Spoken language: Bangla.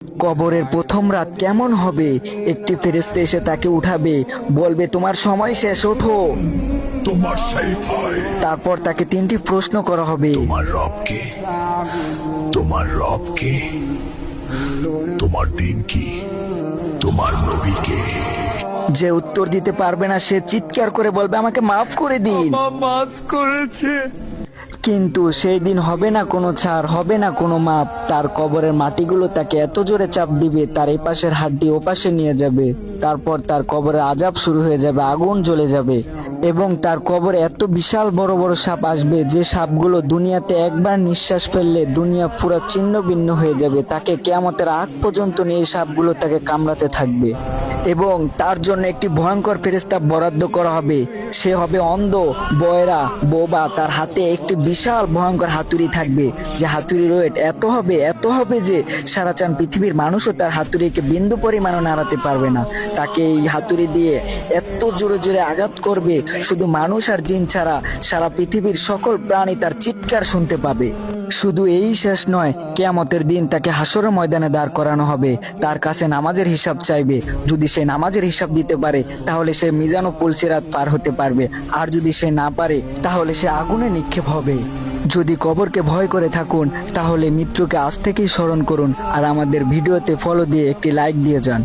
কবরের প্রথম রাত কেমন হবে? একটি ফেরেশতা এসে তাকে উঠাবে, বলবে তোমার সময় শেষ, ওঠো। তোমার সেইটাই। তারপর তাকে তিনটি প্রশ্ন করা হবে। তোমার রব কে? তোমার রব কে? তোমার দিন কি? তোমার নবী কে? যে উত্তর দিতে পারবে না সে চিৎকার করে বলবে আমাকে মাফ করে দিন। মাফ করেছে। কিন্তু সেই দিন হবে না কোনো ছাড়, হবে না কোনো মাপ। তার কবরের মাটিগুলো তাকে এত জোরে চাপ দিবে, তার এই পাশের হাড্ডি ও পাশে নিয়ে যাবে। তারপর তার কবরের আযাব শুরু হয়ে যাবে, আগুন জ্বলে যাবে। এবং তার কবরে এত বিশাল বড় বড় সাপ আসবে, যে সাপগুলো দুনিয়াতে একবার নিঃশ্বাস ফেললে দুনিয়া পুরো ছিন্ন ভিন্ন হয়ে যাবে। তাকে কিয়ামতের আগ পর্যন্ত নিয়ে এই সাপগুলো তাকে কামড়াতে থাকবে। এবং তার জন্য একটি ভয়ঙ্কর ফেরেশতা বরাদ্দ করা হবে। সে হবে অন্ধ, বয়রা, বোবা। তার হাতে একটি বিশাল ভয়ঙ্কর হাতুড়ি থাকবে, যে হাতুড়ির ওয়েট এত হবে যে সারা চান পৃথিবীর মানুষও তার হাতুড়িকে বিন্দু পরিমাণও নাড়াতে পারবে না। তাকে এই হাতুড়ি দিয়ে এত জোরে জোরে আঘাত করবে, শুধু মানুষ আর জিন ছাড়া সারা পৃথিবীর সকল প্রাণী তার চিৎকার শুনতে পাবে। শুধু এই শেষ নয়, কিয়ামতের দিন তাকে হাসরের ময়দানে দাঁড় করানো হবে। তার কাছে নামাজের হিসাব চাইবে। যদি সে নামাজের হিসাব দিতে পারে তাহলে সে মিজান ও পুলসিরাত পার হতে পারবে, আর যদি সে না পারে তাহলে সে আগুনে নিক্ষেপ হবে। যদি কবরকে ভয় করে থাকুন তাহলে মৃত্যুকে আজ থেকেই স্মরণ করুন, আর আমাদের ভিডিওতে ফলো দিয়ে একটি লাইক দিয়ে যান।